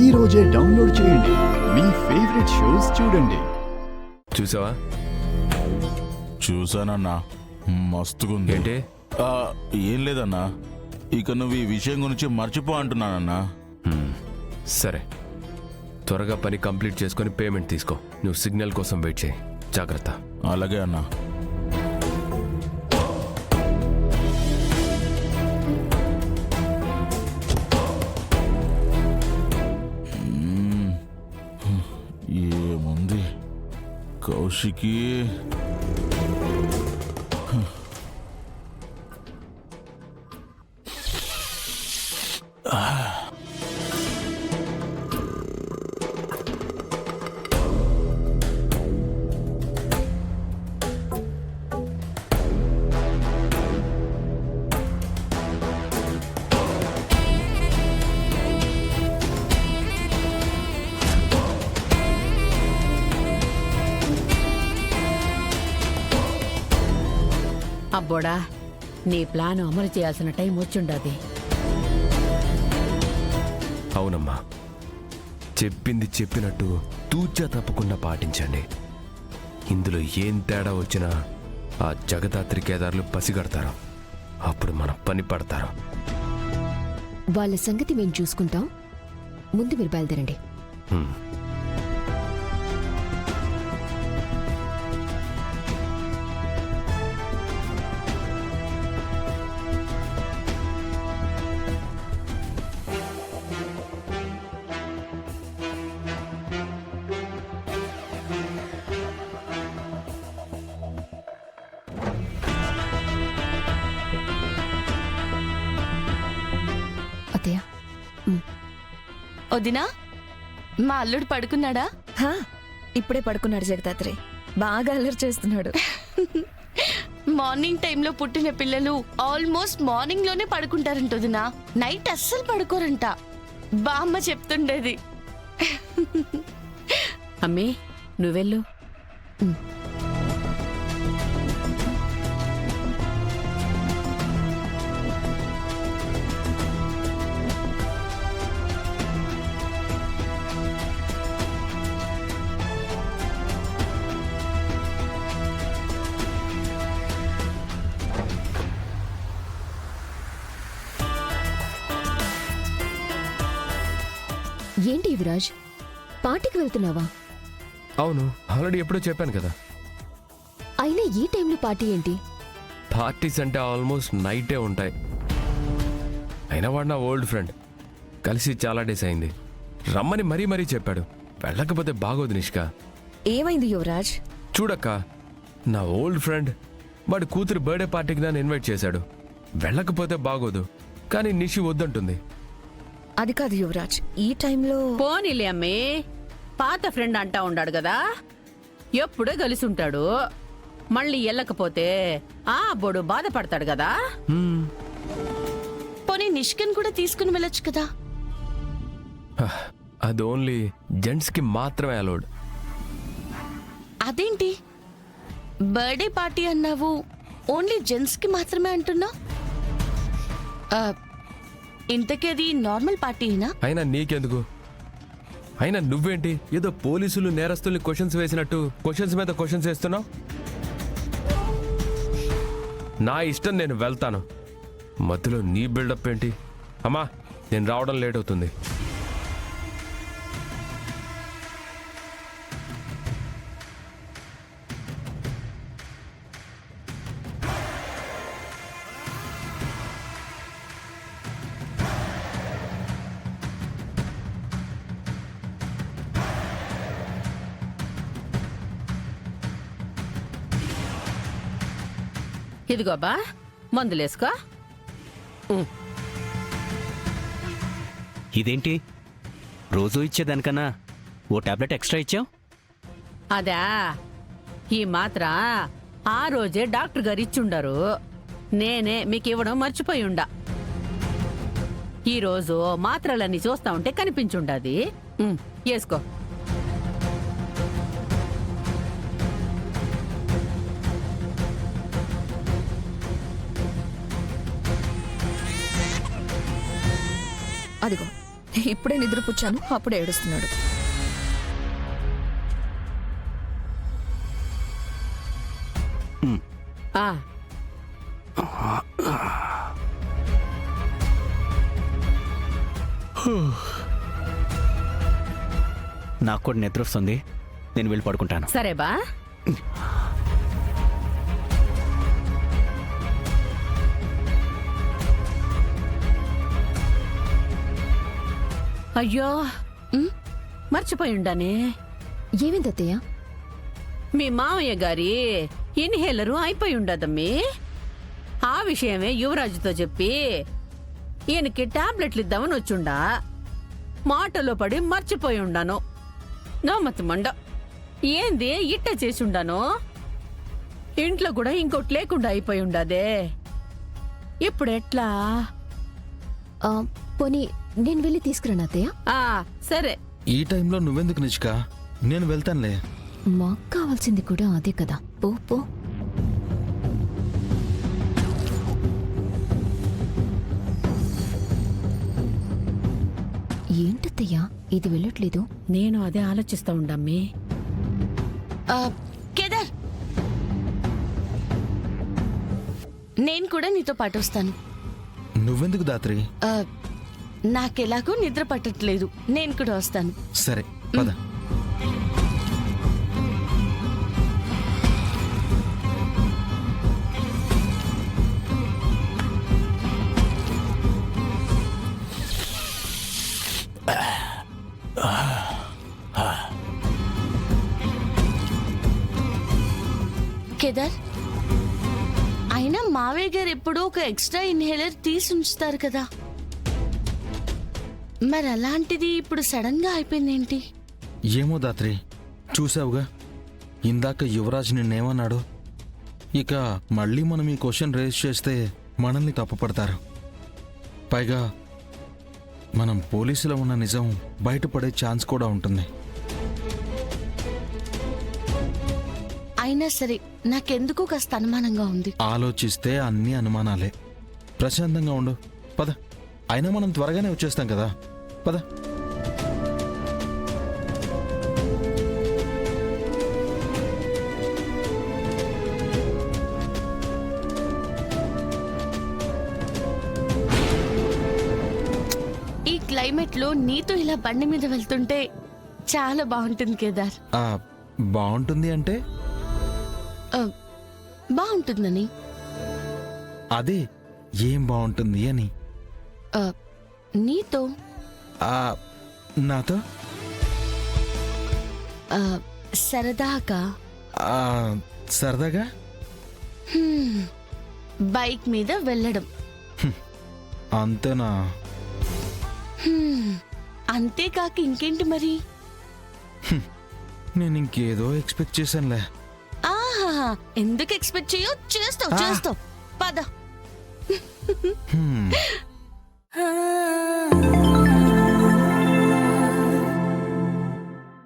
ఈ రోజే డౌన్లోడ్ చేయండి. మీ ఫేవరెట్ షోస్ చూడండి. చూసావా? చూసానన్నా, మస్తుగుంది. ఏంటి? ఏం లేదన్నా, ఇక నువ్వు ఈ విషయం గురించి మర్చిపో అంటున్నానన్నా. సరే, త్వరగా పని కంప్లీట్ చేసుకొని పేమెంట్ తీసుకో. నువ్వు సిగ్నల్ కోసం వెయిట్ చేయి. జాగ్రత్త. అలాగే అన్నా. ఏముంది కౌశికి? అబ్బోడా, నీ ప్లాన్ అమలు చేయాల్సిన టైం వచ్చిండది. అవునమ్మా, చెప్పింది చెప్పినట్టు తూచా తప్పకుండా పాటించండి. ఇందులో ఏం తేడా వచ్చినా ఆ జగదాత్రి కేదార్లు పసిగడతారు. అప్పుడు మన పని పడతారు. వాళ్ళ సంగతి మేము చూసుకుంటాం. ముందు మీరు బయలుదేరండి. అత్తయ్య, వదినా, మా అల్లుడు పడుకున్నాడా? ఇప్పుడే పడుకున్నాడు జగదాత్రి. బాగా అల్లరి చేస్తున్నాడు. మార్నింగ్ టైంలో పుట్టిన పిల్లలు ఆల్మోస్ట్ మార్నింగ్ లోనే పడుకుంటారంట వదినా. నైట్ అస్సలు పడుకోరంట. బామ్మ చెప్తుండేది. అమ్మీ, నువ్వెళ్ళు. ఏంటి యువరాజ్, పార్టీకి వెళ్తున్నావా? అవును, ఆల్రెడీ ఎప్పుడో చెప్పాను కదా. అయినా ఈ టైంలో పార్టీ ఏంటి? పార్టీస్ అంటే ఆల్మోస్ట్ నైటే ఉంటాయి. అయినా వాడు నా ఓల్డ్ ఫ్రెండ్, కలిసి చాలా డేస్ అయింది. రమ్మని మరీ మరీ చెప్పాడు. వెళ్ళకపోతే బాగోదు నిష్కా. ఏమైంది యువరాజ్? చూడక్క, నా ఓల్డ్ ఫ్రెండ్ వాడి కూతురు బర్త్డే పార్టీకి నన్ను ఇన్వైట్ చేశాడు. వెళ్ళకపోతే బాగోదు, కానీ నిషి వద్దంటుంది. అది కాదు యువరాజ్, ఈ టైంలో. పోనీలే అమ్మే, పాత ఫ్రెండ్ అంటా ఉండాడు కదా, ఎప్పుడో కలిసి ఉంటాడు. మళ్ళీ వెళ్ళకపోతే ఆ అబ్బోడు బాధపడతాడు కదా. పోనీ నిష్కన్ కూడా తీసుకుని వెళ్ళొచ్చు కదా. అది ఓన్లీ జెంట్స్కి మాత్రమే అలౌడ్. అదేంటి బర్త్డే పార్టీ అన్నావు, ఓన్లీ జెంట్స్ కి మాత్రమే అంటున్నావు? ఇంతకీ అది నార్మల్ పార్టీనా? అయినా నీకెందుకు? అయినా నువ్వేంటి ఏదో పోలీసులు నేరస్తుల్ని క్వశ్చన్స్ వేసినట్టు క్వశ్చన్స్ మీద క్వశ్చన్స్ వేస్తున్నావు? నా ఇష్టం, నేను వెళ్తాను. మధ్యలో నీ బిల్డప్ ఏంటి? అమ్మా, నేను రావడం లేట్ అవుతుంది. ఇదిగోబా, మందులేసుకో. ఇదేంటి రోజు ఇచ్చేదానికన్నా ఓ టాబ్లెట్ ఎక్స్ట్రా ఇచ్చావు? అదా, ఈ మాత్ర ఆ రోజే డాక్టర్ గారు ఇచ్చుండరు. నేనే మీకు ఇవ్వడం మర్చిపోయి ఉండా. ఈరోజు మాత్రలన్నీ చూస్తా ఉంటే కనిపించుండది. వేసుకో. అదిగో ఇప్పుడే నిద్రపుచ్చాను, అప్పుడే ఏడుస్తున్నాడు. ఆ, నాకు కూడా నిద్ర వస్తుంది, నేను వెళ్ళి పడుకుంటాను. సరే బా. అయ్యో మర్చిపోయి ఉండానే. ఏమైంది అత్తయ్య? మీ మామయ్య గారి ఇన్హేలరు అయిపోయి ఉండదమ్మీ. ఆ విషయమే యువరాజుతో చెప్పి ఈయనకి టాబ్లెట్లు ఇద్దామని వచ్చుండా. మాటలో పడి మర్చిపోయి ఉండాను. నమ్మతి మండ ఏంది ఇట్ట చేసి ఉండాను. ఇంట్లో కూడా ఇంకోటి లేకుండా అయిపోయి ఉండదే. ఇప్పుడు ఎట్లా? ఆ, పోనీ నేను వెళ్ళి తీసుకురాను అత్తయ్య. ఆ సరే. ఈ టైంలో నువ్వెందుకు నిష్క? నేను వెళ్తానులే. మాకు కావాల్సింది కూడా అదే కదా. పో పో. ఏంటత్తయ్య ఇది వెళ్ళట్లేదు? నేను అదే ఆలోచిస్తా ఉండమ్మీ. కేదార్, నేను కూడా నీతో పాటు వస్తాను. నువ్వెందుకు దాత్రి? నాకెలాగూ నిద్ర పట్టట్లేదు, నేను కూడా వస్తాను. సరే పద. కేదార్, అయినా మావయ్య గారు ఎప్పుడూ ఒక ఎక్స్ట్రా ఇన్హేలర్ తీసి ఉంచుతారు కదా, మరి అలాంటిది ఇప్పుడు సడన్ గా అయిపోయిందేంటి? ఏమో దాత్రి, చూసావుగా ఇందాక యువరాజ్ నిన్నేమన్నాడు. ఇక మళ్ళీ మనం ఈ క్వశ్చన్ రేజ్ చేస్తే మనల్ని తప్పుపడతారు. పైగా మనం పోలీసులో ఉన్న నిజం బయటపడే ఛాన్స్ కూడా ఉంటుంది. అయినా సరే నాకెందుకో కాస్త అనుమానంగా ఉంది. ఆలోచిస్తే అన్ని అనుమానాలే. ప్రశాంతంగా ఉండు, పద. అయినా మనం త్వరగానే వచ్చేస్తాం కదా, పద. ఈ క్లైమేట్ లో నీతో ఇలా బండి మీద వెళ్తుంటే చాలా బాగుంటుంది కేదార్. ఆ, బాగుంటుంది అంటే ఆ, బాగుంటుందని. అదే ఏం బాగుంటుంది అని. ఆ, నీతో ఆ, నాతో ఆ, సరదాగా ఆ, సరదాగా హ్మ్, బైక్ మీద వెళ్ళడం. అంతేనా? హ్మ్, అంతేకాక ఇంకేంటి మరి? నేను ఇంకేదో ఎక్స్పెక్ట్ చేశానులే. ఆహా, ఎందుకు ఎక్స్పెక్ట్ చేయో చేస్తావు. పద. హ్మ్.